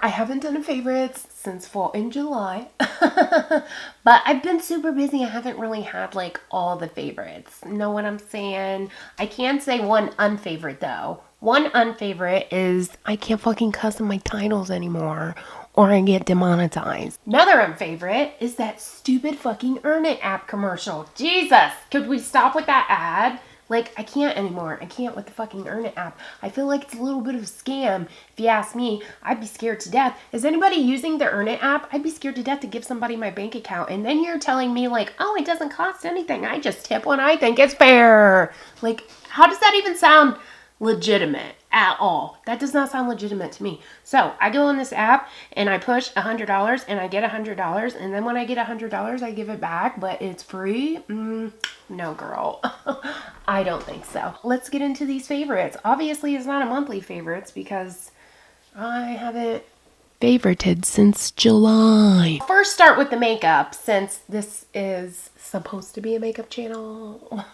I haven't done a favorites since fall in July, but I've been super busy. I haven't really had like all the favorites. Know what I'm saying? I can say one unfavorite though. One unfavorite is I can't fucking custom my titles anymore or I get demonetized. Another unfavorite is that stupid fucking Earn It app commercial. Jesus, could we stop with that ad? Like, I can't anymore. I can't with the fucking Earn It app. I feel like it's a little bit of a scam. If you ask me, I'd be scared to death. Is anybody using the Earn It app? I'd be scared to death to give somebody my bank account. And then you're telling me like, oh, it doesn't cost anything. I just tip when I think it's fair. Like, how does that even sound legitimate at all? That does not sound legitimate to me. So I go on this app and I push $100 and I get $100, and then when I get $100 I give it back, but it's free. No, girl. I don't think so. Let's get into these favorites. Obviously it's not a monthly favorites because I haven't favorited since July. First start with the makeup, since this is supposed to be a makeup channel.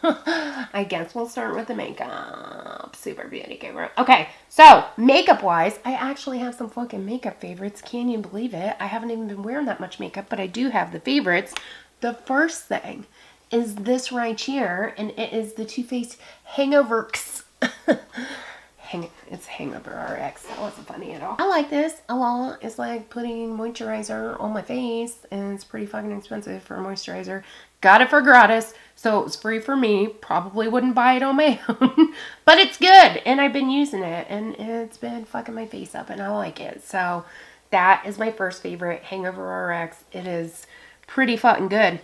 I guess we'll start with the makeup. Super beauty guru. Okay, so makeup wise, I actually have some fucking makeup favorites. Can you believe it? I haven't even been wearing that much makeup, but I do have the favorites. The first thing is this right here, and it is the Too Faced Hangover RX. It's Hangover RX. That wasn't funny at all. I like this a lot. It's like putting moisturizer on my face, and it's pretty fucking expensive for a moisturizer. Got it for gratis, so it was free for me. Probably wouldn't buy it on my own, but it's good, and I've been using it, and it's been fucking my face up, and I like it. So that is my first favorite, Hangover RX. It is pretty fucking good.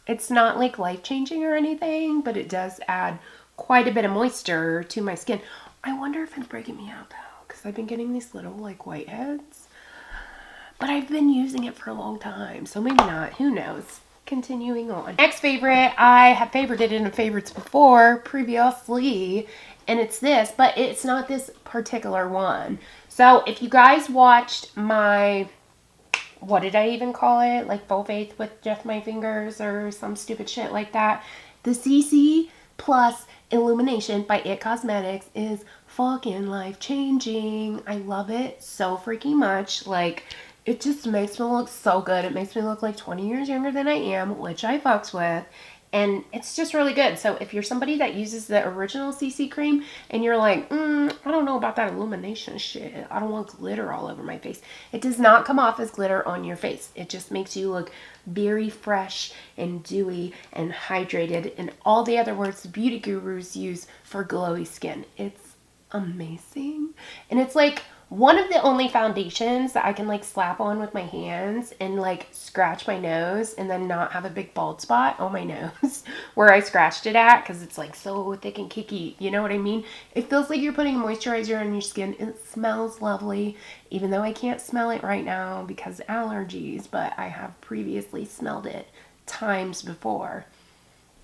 It's not like life-changing or anything, but it does add quite a bit of moisture to my skin. I wonder if it's breaking me out though, because I've been getting these little like whiteheads, but I've been using it for a long time, so maybe not. Who knows? Continuing on. Next favorite, I have favorited in the favorites before previously, and it's this, but it's not this particular one. So if you guys watched my, what did I even call it? Like Full Faith with Just My Fingers or some stupid shit like that. The CC Plus Illumination by It Cosmetics is fucking life-changing. I love it so freaking much. Like, it just makes me look so good. It makes me look like 20 years younger than I am, which I fucks with. And it's just really good. So if you're somebody that uses the original CC cream and you're like, I don't know about that illumination shit. I don't want glitter all over my face. It does not come off as glitter on your face. It just makes you look very fresh and dewy and hydrated and all the other words the beauty gurus use for glowy skin. It's amazing. And it's like one of the only foundations that I can like slap on with my hands and like scratch my nose and then not have a big bald spot on my nose where I scratched it at, because it's like so thick and kicky. You know what I mean? It feels like you're putting moisturizer on your skin. It smells lovely, even though I can't smell it right now because allergies, but I have previously smelled it times before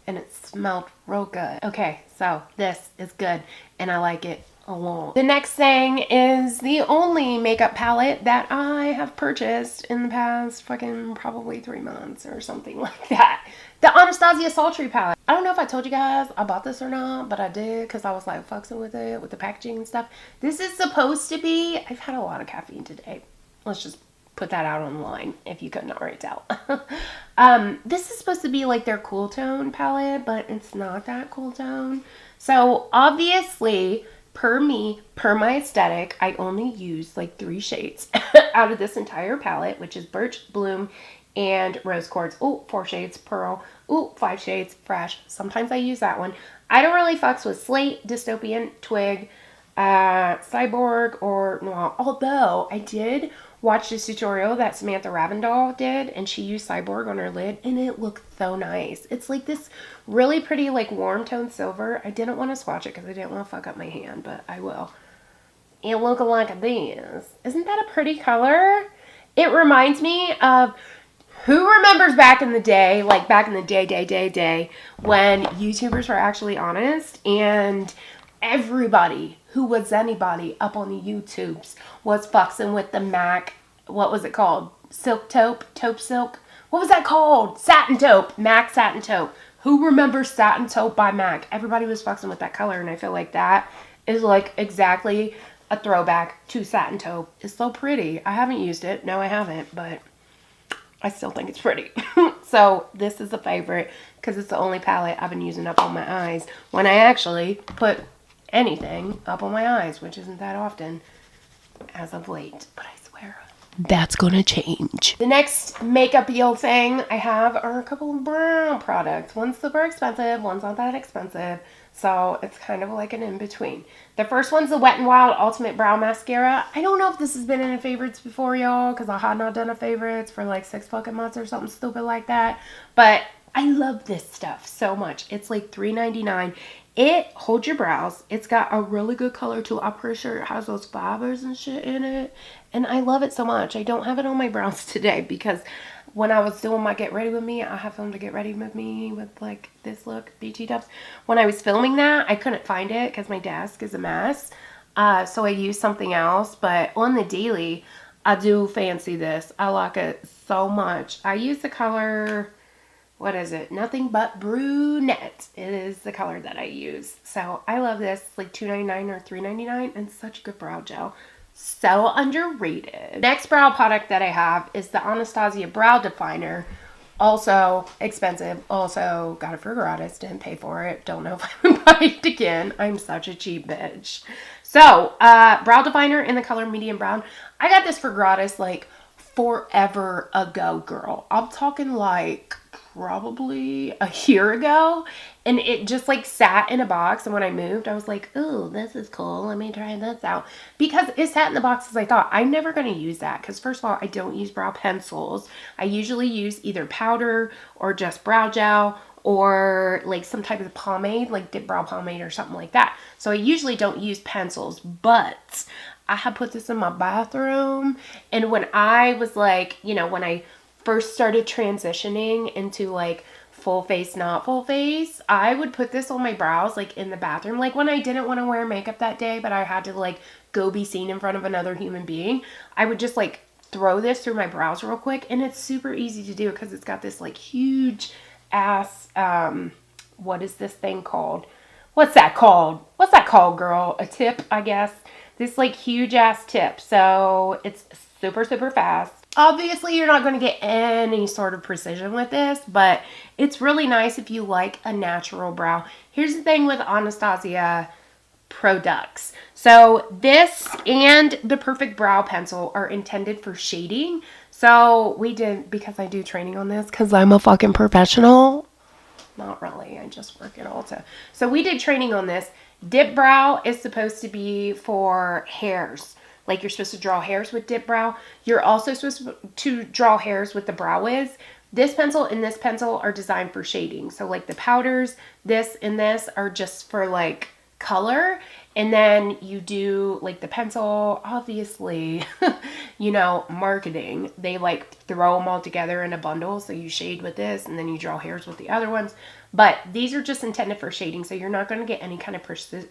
and it smelled real good. Okay, so this is good and I like it a lot. The next thing is the only makeup palette that I have purchased in the past fucking probably 3 months or something like that. The Anastasia Sultry palette. I don't know if I told you guys I bought this or not, but I did because I was like fucking with it, with the packaging and stuff. This is supposed to be, I've had a lot of caffeine today. Let's just put that out online if you could not already tell. This is supposed to be like their cool tone palette, but it's not that cool tone. So obviously, per my aesthetic, I only use like 3 shades out of this entire palette, which is Birch, Bloom, and Rose Quartz. Oh, 4 shades, Pearl. Oh, 5 shades, Fresh. Sometimes I use that one. I don't really fucks with Slate, Dystopian, Twig, Cyborg, or Noir. Although I did watch this tutorial that Samantha Ravendall did, and she used Cyborg on her lid, and it looked so nice. It's like this really pretty, like warm tone silver. I didn't want to swatch it because I didn't want to fuck up my hand, but I will. And look like this. Isn't that a pretty color? It reminds me of, who remembers back in the day, like back in the day, when YouTubers were actually honest and everybody who was anybody up on the YouTubes was fuxing with the MAC, what was it called? Silk taupe? Taupe silk? What was that called? Satin taupe. MAC satin taupe. Who remembers satin taupe by MAC? Everybody was fuxing with that color, and I feel like that is like exactly a throwback to Satin Taupe. It's so pretty. I haven't used it. No, I haven't, but I still think it's pretty. So this is a favorite because it's the only palette I've been using up on my eyes when I actually put anything up on my eyes, which isn't that often as of late, but I swear that's gonna change. The next makeup yield thing I have are a couple of brow products. One's super expensive, one's not that expensive. So it's kind of like an in-between. The first one's the Wet n Wild Ultimate Brow Mascara. I don't know if this has been in a favorites before, y'all, because I had not done a favorites for like 6 fucking months or something stupid like that. But I love this stuff so much. It's like $3.99. It holds your brows. It's got a really good color too. I'm pretty sure it has those fibers and shit in it. And I love it so much. I don't have it on my brows today because when I was doing my get ready with me, I have filmed a get ready with me with like this look, BT dubs. When I was filming that, I couldn't find it because my desk is a mess. So I used something else, but on the daily, I do fancy this. I like it so much. I use the color, what is it? Nothing But Brunette. It is the color that I use. So I love this. It's like $2.99 or $3.99 and such a good brow gel. So underrated. Next brow product that I have is the Anastasia Brow Definer. Also expensive. Also got it for gratis. Didn't pay for it. Don't know if I would buy it again. I'm such a cheap bitch. So, brow definer in the color medium brown. I got this for gratis like forever ago, girl. I'm talking like probably a year ago, and it just like sat in a box, and when I moved I was like, oh, this is cool, let me try this out, because it sat in the box as I thought. I'm never going to use that because first of all, I don't use brow pencils. I usually use either powder or just brow gel or like some type of pomade, like dip brow pomade or something like that. So I usually don't use pencils, but I had put this in my bathroom, and when I was like, you know, when I first started transitioning into like full face, not full face, I would put this on my brows like in the bathroom, like when I didn't want to wear makeup that day but I had to like go be seen in front of another human being. I would just like throw this through my brows real quick, and it's super easy to do because it's got this like huge ass what is this thing called? What's that called? What's that called, girl? A tip, I guess. This like huge ass tip. So it's super, super fast. Obviously, you're not going to get any sort of precision with this, but it's really nice if you like a natural brow. Here's the thing with Anastasia products. So this and the Perfect Brow Pencil are intended for shading. So we did, because I do training on this, because I'm a fucking professional. Not really, I just work at Ulta. So we did training on this. Dip brow is supposed to be for hairs. Like you're supposed to draw hairs with dip brow. You're also supposed to draw hairs with the Brow Wiz. This pencil and this pencil are designed for shading. So like the powders, this and this are just for like color. And then you do like the pencil, obviously, you know, marketing. They like throw them all together in a bundle. So you shade with this and then you draw hairs with the other ones. But these are just intended for shading. So you're not going to get any kind of precision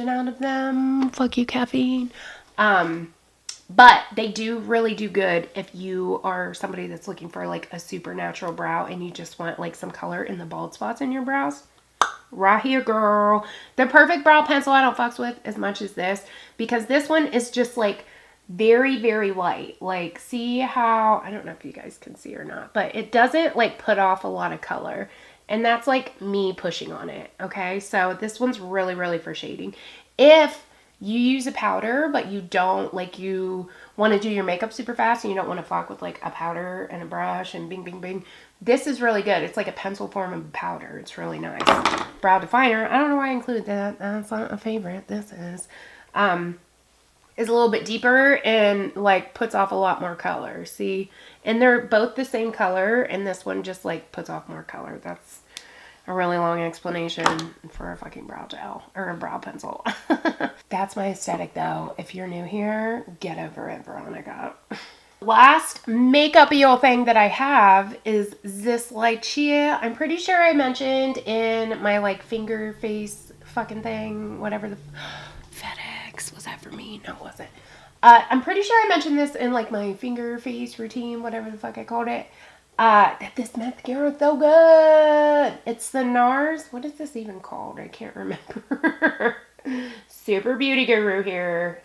out of them. Fuck you, caffeine. But they do really do good if you are somebody that's looking for like a super natural brow and you just want like some color in the bald spots in your brows. Right here, girl. The Perfect Brow Pencil I don't fucks with as much as this, because this one is just like very, very light. Like, see how, I don't know if you guys can see or not, but it doesn't like put off a lot of color. And that's like me pushing on it, okay? So this one's really, really for shading. If you use a powder, but you don't, like you want to do your makeup super fast and you don't want to fuck with like a powder and a brush and bing, bing, bing, this is really good. It's like a pencil form of powder. It's really nice. Brow definer, I don't know why I included that. That's not a favorite. This is a little bit deeper and like puts off a lot more color. See? And they're both the same color, and this one just like puts off more color. That's a really long explanation for a fucking brow gel or a brow pencil. That's my aesthetic though. If you're new here, get over it, Veronica. Last makeup-y thing that I have is this Lychee. I'm pretty sure I mentioned in my like finger face fucking thing, whatever the FedEx, was that for me? No, it wasn't. I'm pretty sure I mentioned this in like my finger face routine, whatever the fuck I called it. That this mascara is so good. It's the NARS. What is this even called? I can't remember. Super beauty guru here.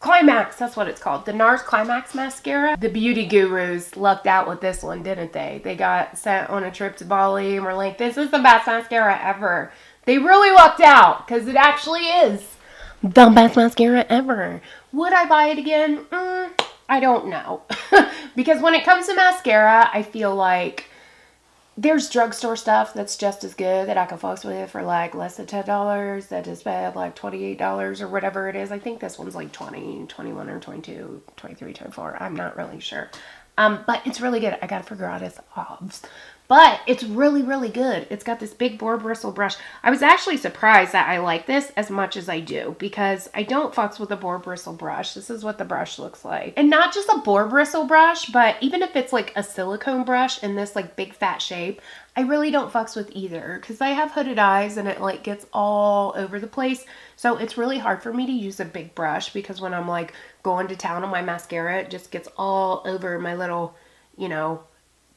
Climax, that's what it's called. The NARS Climax mascara. The beauty gurus lucked out with this one, didn't they? They got sent on a trip to Bali and were like, this is the best mascara ever. They really lucked out because it actually is the best mascara ever. Would I buy it again? I don't know. Because when it comes to mascara, I feel like there's drugstore stuff that's just as good that I can fucks with for like less than $10 that is bad like $28 or whatever it is. I think this one's like 20, 21 or 22, 23, 24. I'm not really sure. But it's really good. I got it for gratis. But it's really, really good. It's got this big boar bristle brush. I was actually surprised that I like this as much as I do because I don't fucks with a boar bristle brush. This is what the brush looks like. And not just a boar bristle brush, but even if it's like a silicone brush in this like big fat shape, I really don't fucks with either because I have hooded eyes and it like gets all over the place. So it's really hard for me to use a big brush because when I'm like going to town on my mascara, it just gets all over my little, you know,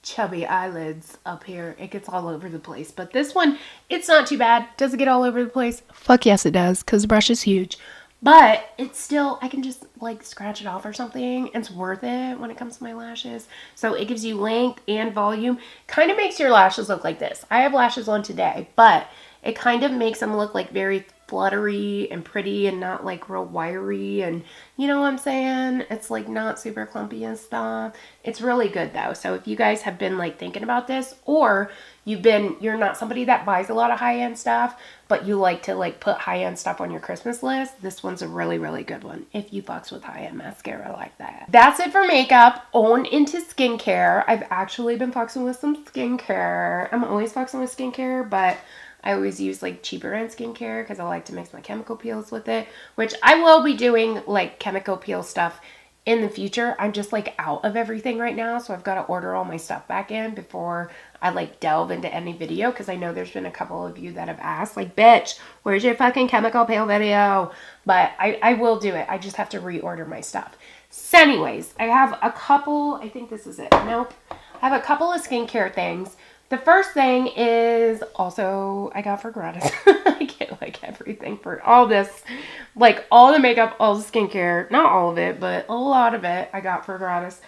chubby eyelids up here. It gets all over the place. But this one, it's not too bad. Does it get all over the place? Fuck yes it does, because the brush is huge. But it's still, I can just like scratch it off or something. It's worth it when it comes to my lashes. So it gives you length and volume. Kind of makes your lashes look like this. I have lashes on today, but it kind of makes them look like very fluttery and pretty and not like real wiry, and you know what I'm saying? It's like not super clumpy and stuff. It's really good though. So if you guys have been like thinking about this, or you're not somebody that buys a lot of high-end stuff, but you like to like put high-end stuff on your Christmas list, this one's a really, really good one if you fucks with high-end mascara like that. That's it for makeup. On into skincare. I've actually been fucking with some skincare. I'm always fucking with skincare, but I always use like cheaper end skincare because I like to mix my chemical peels with it, which I will be doing like chemical peel stuff in the future. I'm just like out of everything right now, so I've got to order all my stuff back in before I like delve into any video, because I know there's been a couple of you that have asked like, bitch, where's your fucking chemical peel video? But I will do it. I just have to reorder my stuff. So anyways, I have a couple, I think this is it. Nope. I have a couple of skincare things. The first thing is also I got for gratis. I get like everything for all this, like all the makeup, all the skincare, not all of it, but a lot of it I got for gratis.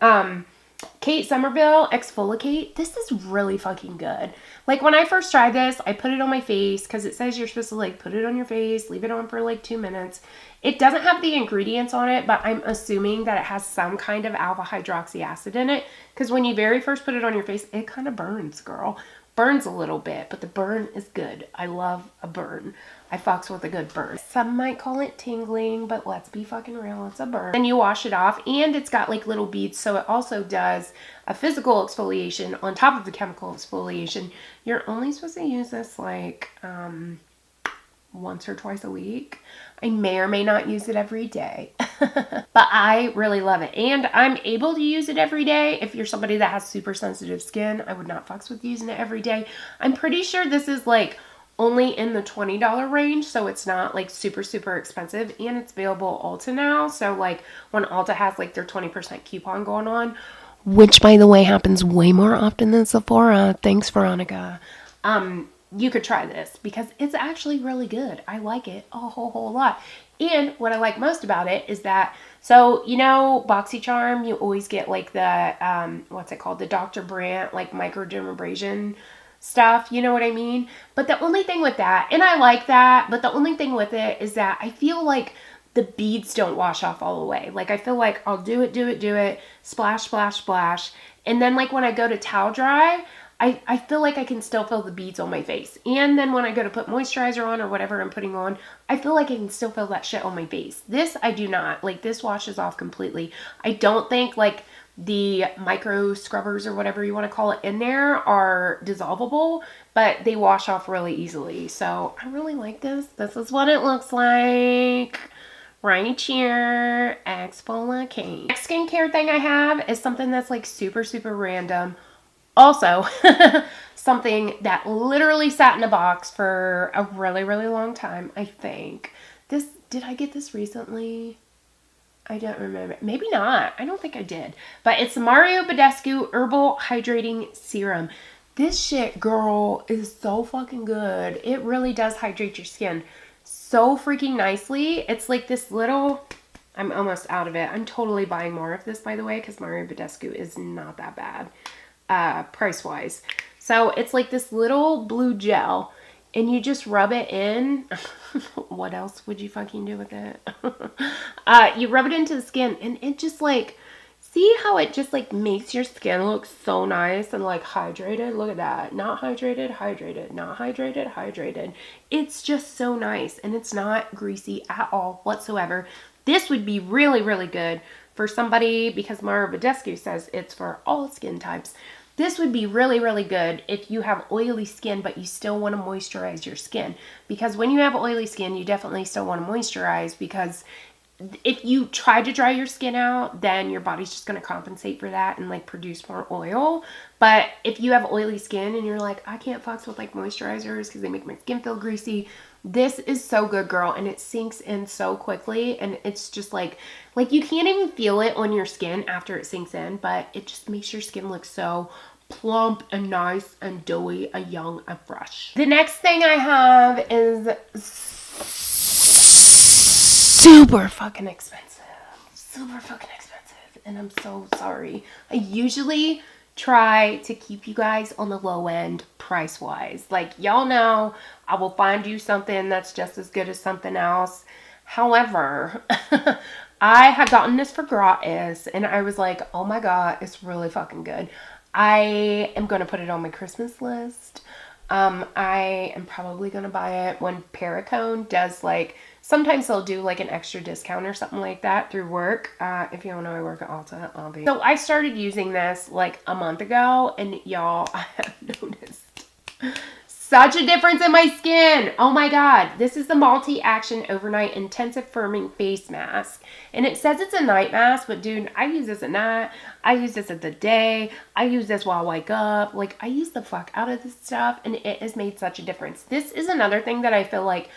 Sommerville Exfolikate. This is really fucking good. Like when I first tried this, I put it on my face because it says you're supposed to like put it on your face, leave it on for like 2 minutes. It doesn't have the ingredients on it, but I'm assuming that it has some kind of alpha hydroxy acid in it, because when you very first put it on your face, it kind of burns, girl. Burns a little bit, but the burn is good. I love a burn. I fucks with a good burn. Some might call it tingling, but let's be fucking real, it's a burn. Then you wash it off, and it's got like little beads, so it also does a physical exfoliation on top of the chemical exfoliation. You're only supposed to use this like once or twice a week. I may or may not use it every day, but I really love it. And I'm able to use it every day. If you're somebody that has super sensitive skin, I would not fucks with using it every day. I'm pretty sure this is like only in the $20 range, so it's not like super, super expensive, and it's available Ulta now. So like when Ulta has like their 20% coupon going on, which by the way happens way more often than Sephora. Thanks, Veronica. You could try this because it's actually really good. I like it a whole lot. And what I like most about it is that, so, you know, BoxyCharm, you always get like the, what's it called? The Dr. Brandt, like microdermabrasion stuff. You know what I mean? But the only thing with that, and I like that, but the only thing with it is that I feel like the beads don't wash off all the way. Like I feel like I'll do it, splash, splash, splash. And then like when I go to towel dry, I feel like I can still feel the beads on my face. And then when I go to put moisturizer on or whatever I'm putting on, I feel like I can still feel that shit on my face. This, I do not. Like, this washes off completely. I don't think, like, the micro scrubbers or whatever you want to call it in there are dissolvable, but they wash off really easily. So, I really like this. This is what it looks like. Right here. Exfolikate. Next skincare thing I have is something that's, like, super, super random. Also, something that literally sat in a box for a really, really long time, I think. Did I get this recently? I don't remember. Maybe not. I don't think I did. But it's Mario Badescu Herbal Hydrating Serum. This shit, girl, is so fucking good. It really does hydrate your skin so freaking nicely. It's like this little, I'm almost out of it. I'm totally buying more of this, by the way, because Mario Badescu is not that bad price-wise. So it's like this little blue gel, and you just rub it in. What else would you fucking do with it? You rub it into the skin, and it just like, see how it just like makes your skin look so nice and like hydrated? Look at that. Not hydrated, hydrated. Not hydrated, hydrated. It's just so nice, and it's not greasy at all whatsoever. This would be really, really good for somebody, because Mario Badescu says it's for all skin types. This would be really, really good if you have oily skin, but you still want to moisturize your skin. Because when you have oily skin, you definitely still want to moisturize, because if you try to dry your skin out, then your body's just going to compensate for that and like produce more oil. But if you have oily skin and you're like, I can't fucks with like moisturizers because they make my skin feel greasy, this is so good, girl. And it sinks in so quickly, and it's just like you can't even feel it on your skin after it sinks in, but it just makes your skin look so plump and nice and dewy and young and fresh. The next thing I have is super fucking expensive. Super fucking expensive. And I'm so sorry. I usually try to keep you guys on the low end price-wise. Like, y'all know I will find you something that's just as good as something else. However, I had gotten this for gratis, and I was like, oh my god, it's really fucking good. I am going to put it on my Christmas list. I am probably going to buy it when Perricone does, like, sometimes they'll do like an extra discount or something like that through work. If you don't know, I work at Ulta, obviously. So I started using this like a month ago, and y'all, I have noticed such a difference in my skin. Oh my god. This is the Multi-Action Overnight Intensive Firming Face Mask. And it says it's a night mask, but dude, I use this at night. I use this at the day. I use this while I wake up. Like, I use the fuck out of this stuff, and it has made such a difference. This is another thing that I feel like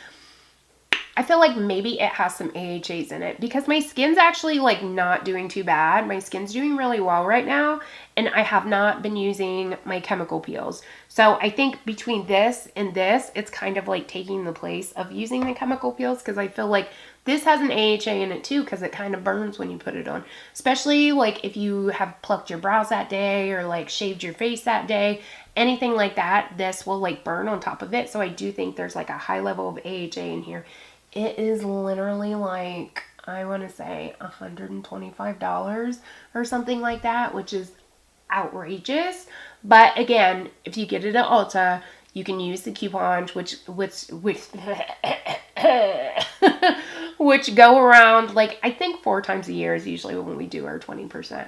maybe it has some AHAs in it, because my skin's actually like not doing too bad. My skin's doing really well right now, and I have not been using my chemical peels. So I think between this and this, it's kind of like taking the place of using the chemical peels, because I feel like this has an AHA in it too, because it kind of burns when you put it on. Especially like if you have plucked your brows that day, or like shaved your face that day, anything like that, this will like burn on top of it. So I do think there's like a high level of AHA in here. It is literally like, I want to say $125 or something like that, which is outrageous. But again, if you get it at Ulta, you can use the coupons, which which go around, like, I think 4 times a year is usually when we do our 20%.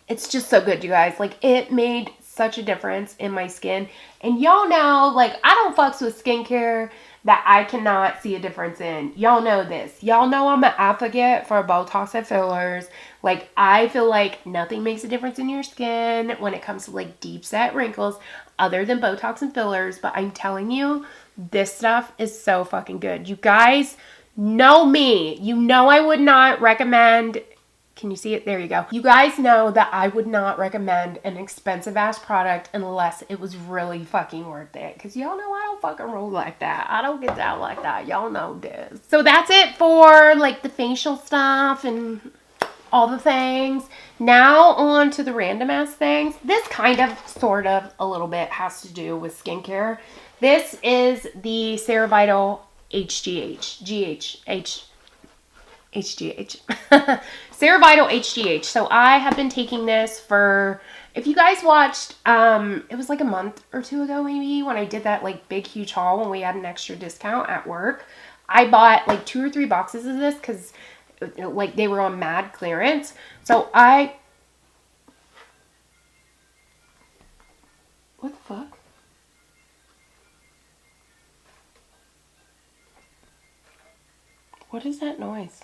It's just so good, you guys. Like, it made such a difference in my skin. And y'all know, like, I don't fucks with skincare that I cannot see a difference in. Y'all know this. Y'all know I'm an advocate for Botox and fillers. Like, I feel like nothing makes a difference in your skin when it comes to like deep set wrinkles other than Botox and fillers. But I'm telling you, this stuff is so fucking good. You guys know me. You know I would not recommend... Can you see it? There you go. You guys know that I would not recommend an expensive ass product unless it was really fucking worth it. Because y'all know I don't fucking roll like that. I don't get down like that. Y'all know this. So that's it for like the facial stuff and all the things. Now on to the random ass things. This kind of, sort of, a little bit has to do with skincare. This is the Serovital HGH. Serovital HGH. So I have been taking this for, if you guys watched, it was like a month or 2 ago maybe, when I did that like big huge haul when we had an extra discount at work. I bought like 2 or 3 boxes of this because like they were on mad clearance. So what the fuck? What is that noise?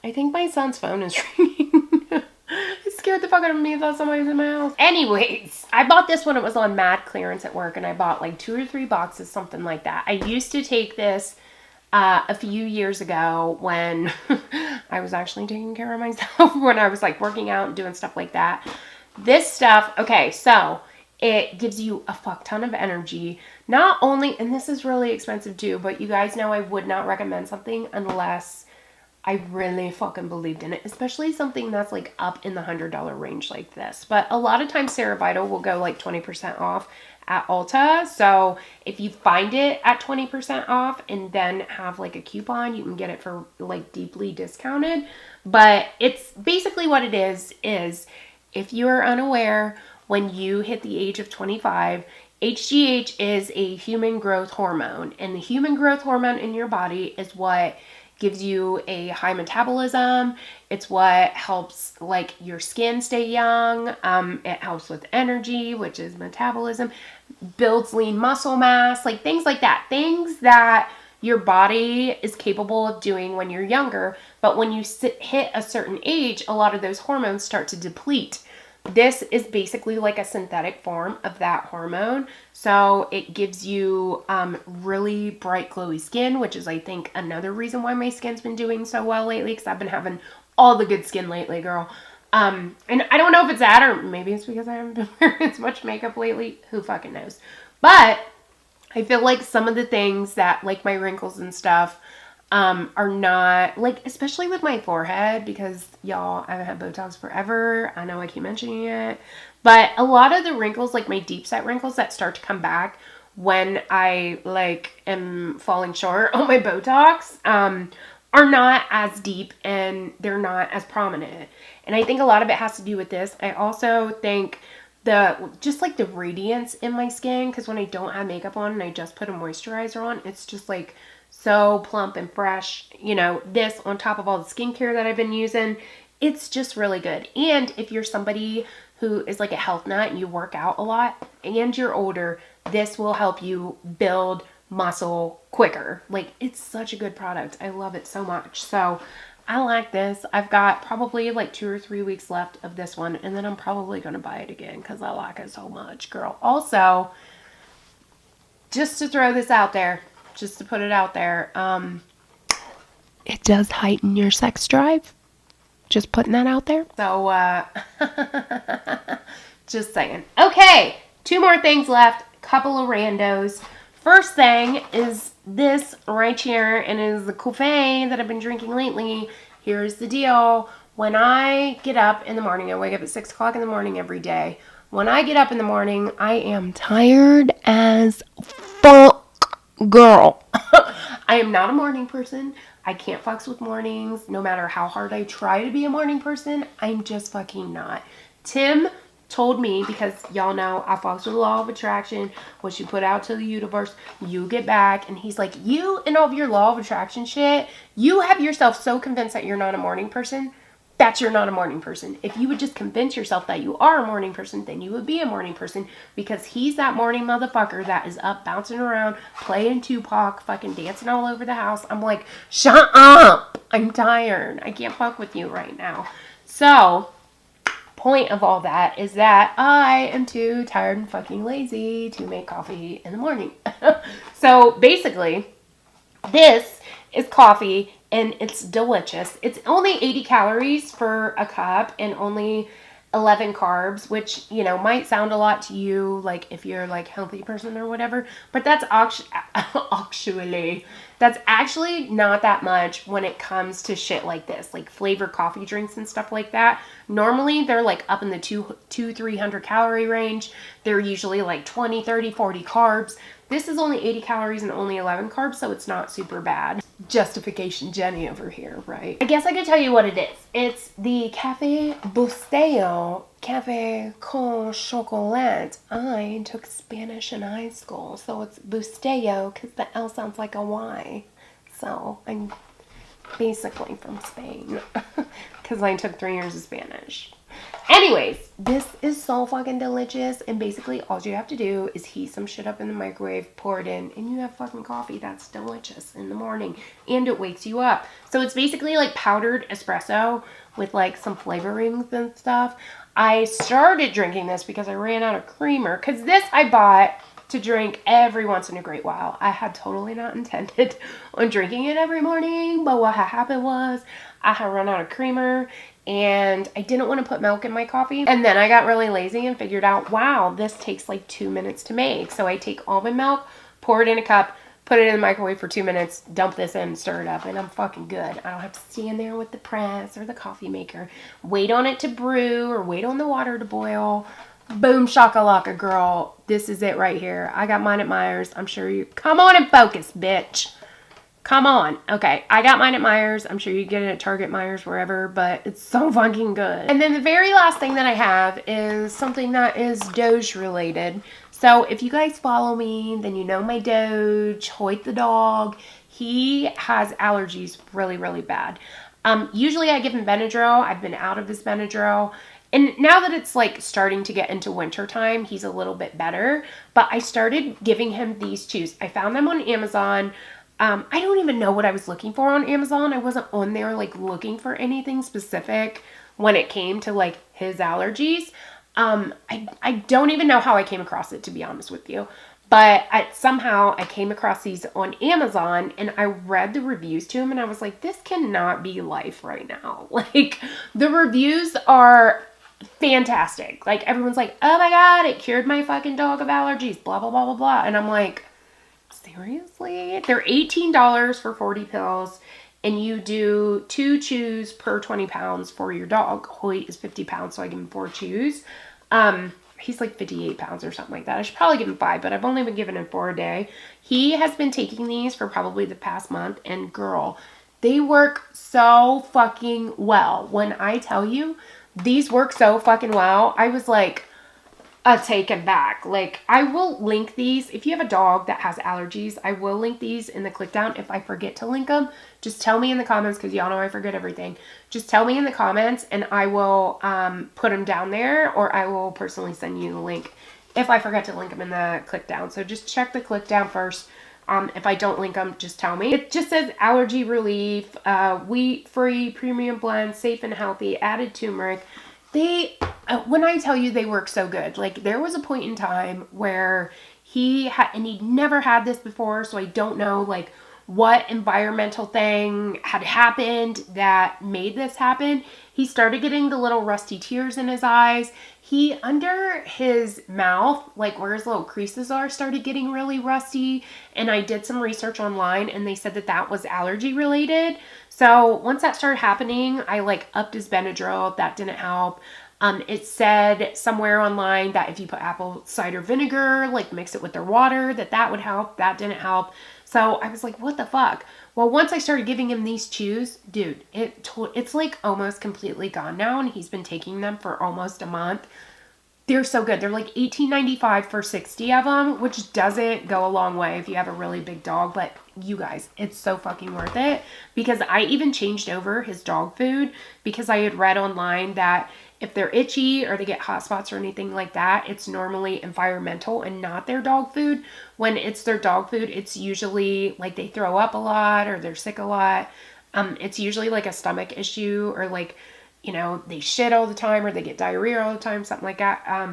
I think my son's phone is ringing. It scared the fuck out of me. I thought somebody was in my house. Anyways, I bought this when it was on mad clearance at work, and I bought like 2 or 3 boxes, something like that. I used to take this a few years ago when I was actually taking care of myself, when I was like working out and doing stuff like that. This stuff, okay, so it gives you a fuck ton of energy. Not only, and this is really expensive too, but you guys know I would not recommend something unless I really fucking believed in it, especially something that's like up in the $100 range like this. But a lot of times Serovital will go like 20% off at Ulta. So if you find it at 20% off and then have like a coupon, you can get it for like deeply discounted. But it's basically what it is if you are unaware, when you hit the age of 25, HGH is a human growth hormone, and the human growth hormone in your body is what gives you a high metabolism. It's what helps like your skin stay young. It helps with energy, which is metabolism, builds lean muscle mass, like things like that. Things that your body is capable of doing when you're younger. But when you hit a certain age, a lot of those hormones start to deplete. This is basically like a synthetic form of that hormone. So it gives you really bright, glowy skin, which is, I think, another reason why my skin's been doing so well lately, because I've been having all the good skin lately, girl. And I don't know if it's that, or maybe it's because I haven't been wearing as much makeup lately. Who fucking knows? But I feel like some of the things that, like my wrinkles and stuff, are not, like, especially with my forehead, because y'all, I haven't had Botox forever. I know I keep mentioning it, but a lot of the wrinkles, like my deep set wrinkles that start to come back when I like am falling short on my Botox, are not as deep and they're not as prominent. And I think a lot of it has to do with this. I also think just like the radiance in my skin, because when I don't have makeup on and I just put a moisturizer on, it's just like so plump and fresh. You know, this on top of all the skincare that I've been using, it's just really good. And if you're somebody who is like a health nut and you work out a lot and you're older, this will help you build muscle quicker. Like, it's such a good product. I love it so much. So I like this. I've got probably like 2 or 3 weeks left of this one, and then I'm probably going to buy it again because I like it so much, girl. Also, just to throw this out there, just to put it out there, it does heighten your sex drive. Just putting that out there. So, just saying. Okay, 2 more things left. Couple of randos. First thing is this right here, and it is the coffee that I've been drinking lately. Here's the deal. When I get up in the morning, I wake up at 6 o'clock in the morning every day. When I get up in the morning, I am tired as fuck. Girl, I am not a morning person. I can't fucks with mornings. No matter how hard I try to be a morning person, I'm just fucking not. Tim told me, because y'all know I fucks with the law of attraction. What you put out to the universe, you get back. And he's like, you and all of your law of attraction shit, you have yourself so convinced that you're not a morning person, that you're not a morning person. If you would just convince yourself that you are a morning person, then you would be a morning person, because he's that morning motherfucker that is up bouncing around, playing Tupac, fucking dancing all over the house. I'm like, shut up. I'm tired. I can't fuck with you right now. So, point of all that is that I am too tired and fucking lazy to make coffee in the morning. So, basically, this is coffee, and it's delicious. It's only 80 calories for a cup and only 11 carbs, which, you know, might sound a lot to you, like if you're like a healthy person or whatever, but that's actually not that much when it comes to shit like this, like flavored coffee drinks and stuff like that. Normally they're like up in the 300 calorie range. They're usually like 20, 30, 40 carbs. This is only 80 calories and only 11 carbs, so it's not super bad. Justification Jenny over here, right? I guess I could tell you what it is. It's the Cafe Bustelo Cafe con Chocolat. I took Spanish in high school, so it's Bustelo because the L sounds like a Y. So I'm basically from Spain because I took 3 years of Spanish. Anyways, this is so fucking delicious, and basically all you have to do is heat some shit up in the microwave, pour it in, and you have fucking coffee that's delicious in the morning, and it wakes you up. So it's basically like powdered espresso with like some flavorings and stuff. I started drinking this because I ran out of creamer, because this I bought to drink every once in a great while. I had totally not intended on drinking it every morning, but what had happened was I had run out of creamer and I didn't want to put milk in my coffee. And then I got really lazy and figured out, wow, this takes like 2 minutes to make. So I take almond milk, pour it in a cup, put it in the microwave for 2 minutes, dump this in, stir it up, and I'm fucking good. I don't have to stand there with the press or the coffee maker, wait on it to brew or wait on the water to boil. Boom shakalaka, girl. This is it right here. I got mine at Myers. I'm sure you... Come on and focus, bitch. Come on. Okay, I got mine at Myers. I'm sure you get it at Target, Myers, wherever, but it's so fucking good. And then the very last thing that I have is something that is Doge related. So if you guys follow me, then you know my Doge, Hoyt the dog. He has allergies really, really bad. Usually I give him Benadryl. I've been out of his Benadryl. And now that it's like starting to get into winter time, he's a little bit better. But I started giving him these chews. I found them on Amazon. I don't even know what I was looking for on Amazon. I wasn't on there like looking for anything specific when it came to like his allergies. I don't even know how I came across it, to be honest with you. But somehow I came across these on Amazon and I read the reviews to him and I was like, this cannot be life right now. Like, the reviews are fantastic. Like, everyone's like, oh my God, it cured my fucking dog of allergies, blah, blah, blah, blah, blah. And I'm like, seriously? They're $18 for 40 pills. And you do 2 chews per 20 pounds for your dog. Hoyt is 50 pounds, so I give him 4 chews. He's like 58 pounds or something like that. I should probably give him 5, but I've only been giving him 4 a day. He has been taking these for probably the past month, and girl, they work so fucking well. When I tell you, these work so fucking well, I was like, taken back. Like, I will link these. If you have a dog that has allergies, I will link these in the click down. If I forget to link them, just tell me in the comments, because y'all know I forget everything. Just tell me in the comments and I will put them down there, or I will personally send you the link if I forget to link them in the click down. So just check the click down first. If I don't link them, just tell me. It just says allergy relief, wheat-free, premium blend, safe and healthy, added turmeric. When I tell you they work so good, like, there was a point in time where and he'd never had this before, so I don't know, like, what environmental thing had happened that made this happen. He started getting the little rusty tears in his eyes. Under his mouth, like where his little creases are, started getting really rusty. And I did some research online and they said that that was allergy related. So once that started happening, I like upped his Benadryl. That didn't help. It said somewhere online that if you put apple cider vinegar, like mix it with their water, that would help. That didn't help. So I was like, what the fuck? Well, once I started giving him these chews, dude, it's like almost completely gone now. And he's been taking them for almost a month. They're so good. They're like $18.95 for 60 of them, which doesn't go a long way if you have a really big dog. But you guys, it's so fucking worth it, because I even changed over his dog food because I had read online that if they're itchy or they get hot spots or anything like that, it's normally environmental and not their dog food. When it's their dog food, it's usually like they throw up a lot or they're sick a lot. It's usually like a stomach issue, or like, you know, they shit all the time or they get diarrhea all the time, something like that.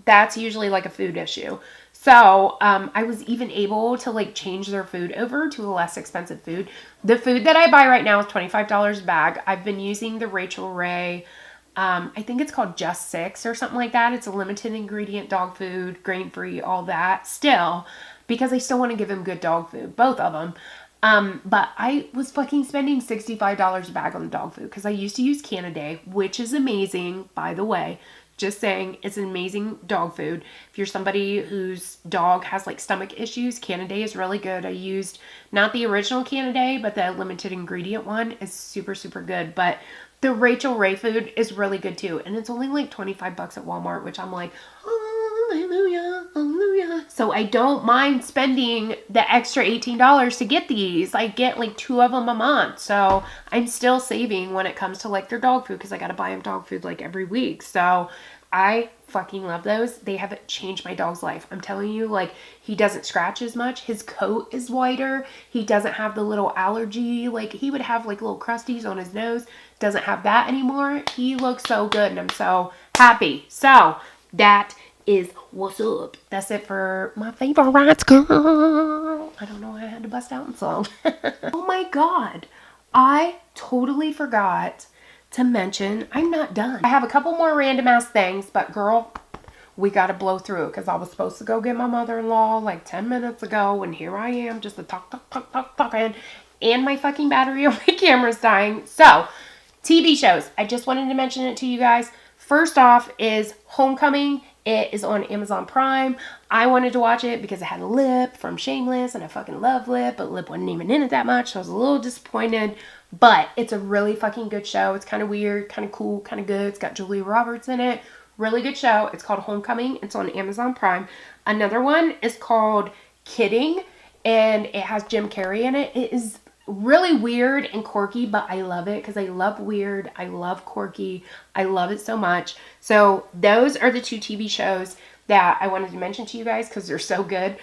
That's usually like a food issue. So I was even able to like change their food over to a less expensive food. The food that I buy right now is $25 a bag. I've been using the Rachel Ray, I think it's called Just 6 or something like that. It's a limited ingredient dog food, grain-free, all that still, because I still want to give him good dog food, both of them. But I was fucking spending $65 a bag on the dog food because I used to use Canaday, which is amazing, by the way. Just saying, it's an amazing dog food. If you're somebody whose dog has like stomach issues, Canaday is really good. I used not the original Canaday, but the limited ingredient one is super, super good. But the Rachel Ray food is really good too. And it's only like 25 bucks at Walmart, which I'm like, hallelujah, hallelujah. So I don't mind spending the extra $18 to get these. I get like 2 of them a month. So I'm still saving when it comes to like their dog food, because I got to buy them dog food like every week. So I fucking love those. They have changed my dog's life. I'm telling you, like, he doesn't scratch as much. His coat is whiter. He doesn't have the little allergy. Like, he would have like little crusties on his nose. Doesn't have that anymore. He looks so good and I'm so happy. So that is what's up. That's it for my favorites, girl. I don't know why I had to bust out in song. Oh my god. I totally forgot to mention I'm not done. I have a couple more random ass things, but girl, we gotta blow through it because I was supposed to go get my mother-in-law like 10 minutes ago, and here I am just a talking, and my fucking battery on my camera's dying. So, TV shows. I just wanted to mention it to you guys. First off is Homecoming. It is on Amazon Prime. I wanted to watch it because it had Lip from Shameless, and I fucking love Lip, but Lip wasn't even in it that much, so I was a little disappointed. But it's a really fucking good show. It's kind of weird, kind of cool, kind of good. It's got Julia Roberts in it. Really good show. It's called Homecoming. It's on Amazon Prime. Another one is called Kidding, and it has Jim Carrey in it. It is really weird and quirky, but I love it because I love weird. I love quirky. I love it so much. So those are the two TV shows that I wanted to mention to you guys because they're so good.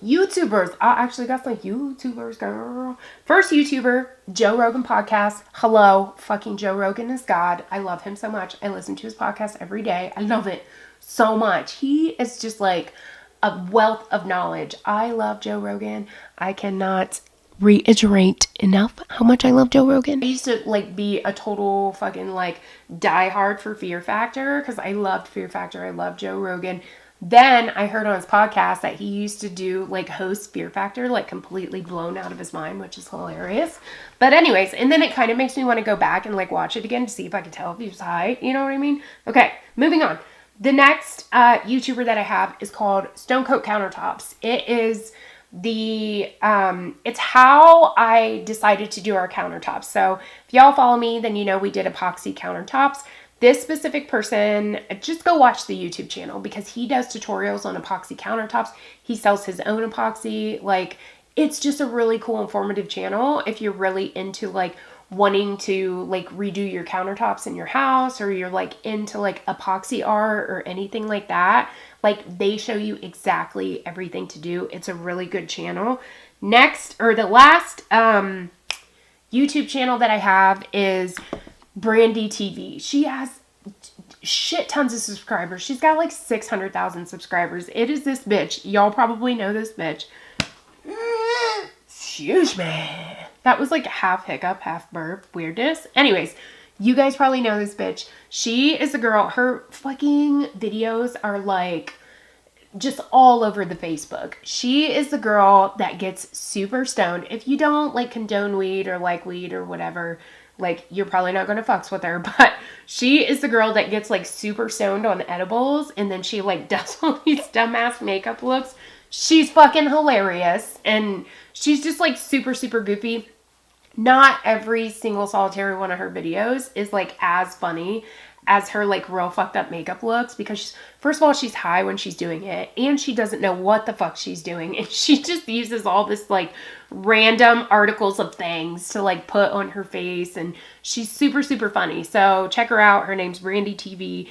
YouTubers. I actually got some YouTubers, girl. First YouTuber, Joe Rogan podcast. Hello, fucking Joe Rogan is God. I love him so much. I listen to his podcast every day. I love it so much. He is just like a wealth of knowledge. I love Joe Rogan. I cannot reiterate enough how much I love Joe Rogan. I used to like be a total fucking like diehard for Fear Factor because I loved Fear Factor. I love Joe Rogan. Then I heard on his podcast that he used to do like host Fear Factor, like completely blown out of his mind, which is hilarious. But anyways, and then it kind of makes me want to go back and like watch it again to see if I can tell if he was high. You know what I mean? Okay, moving on. The next YouTuber that I have is called Stone Coat Countertops. It is it's how I decided to do our countertops. So if y'all follow me, then you know we did epoxy countertops. This specific person, just go watch the YouTube channel because he does tutorials on epoxy countertops. He sells his own epoxy. Like, it's just a really cool, informative channel if you're really into like wanting to like redo your countertops in your house, or you're like into like epoxy art or anything like that. Like, they show you exactly everything to do. It's a really good channel. Next, or the last YouTube channel that I have is Brandy TV. She has shit tons of subscribers. She's got like 600,000 subscribers. It is this bitch. Y'all probably know this bitch. Excuse me. That was like half hiccup, half burp weirdness. Anyways, you guys probably know this bitch. She is the girl. Her fucking videos are like just all over the Facebook. She is the girl that gets super stoned. If you don't like condone weed or like weed or whatever, like, you're probably not going to fucks with her, but she is the girl that gets like super stoned on edibles, and then she like does all these dumbass makeup looks. She's fucking hilarious, and she's just like super, super goofy. Not every single solitary one of her videos is like as funny as her like real fucked up makeup looks, because she's, first of all, she's high when she's doing it, and she doesn't know what the fuck she's doing, and she just uses all this like random articles of things to like put on her face, and she's super, super funny. So check her out. Her name's Brandy TV.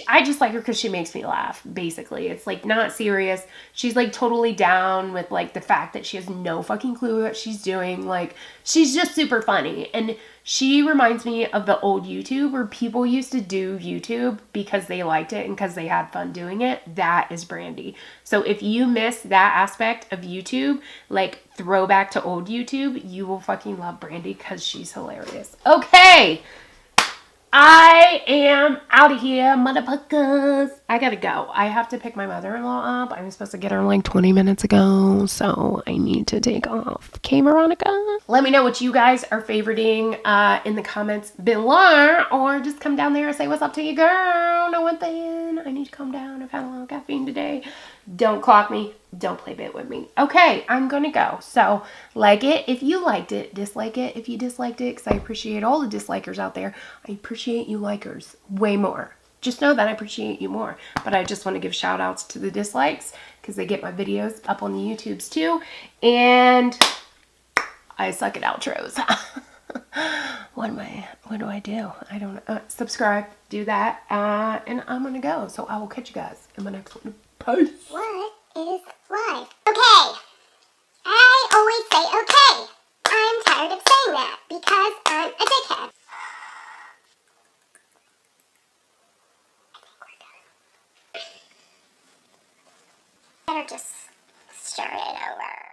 I just like her because she makes me laugh, basically. It's like not serious. She's like totally down with like the fact that she has no fucking clue what she's doing. Like, she's just super funny, and she reminds me of the old YouTube where people used to do YouTube because they liked it and because they had fun doing it. That is Brandy. So if you miss that aspect of YouTube, like throwback to old YouTube, you will fucking love Brandy because she's hilarious. Okay. I am out of here, motherfuckers. I gotta go. I have to pick my mother-in-law up. I was supposed to get her like 20 minutes ago, so I need to take off. Okay, Veronica? Let me know what you guys are favoriting in the comments below, or just come down there and say what's up to you, girl. Know one thing? I need to calm down. I've had a lot of caffeine today. Don't clock me. Don't play bit with me. Okay, I'm gonna go. So, like it if you liked it. Dislike it if you disliked it, because I appreciate all the dislikers out there. I appreciate you likers way more. Just know that I appreciate you more. But I just want to give shout outs to the dislikes, because they get my videos up on the YouTubes too. And I suck at outros. What do I do? I don't know. Subscribe. Do that. And I'm gonna go. So I will catch you guys in my next one. Peace. What is life? Okay. I always say okay. I'm tired of saying that because I'm a dickhead. I think we're done. just stir it over.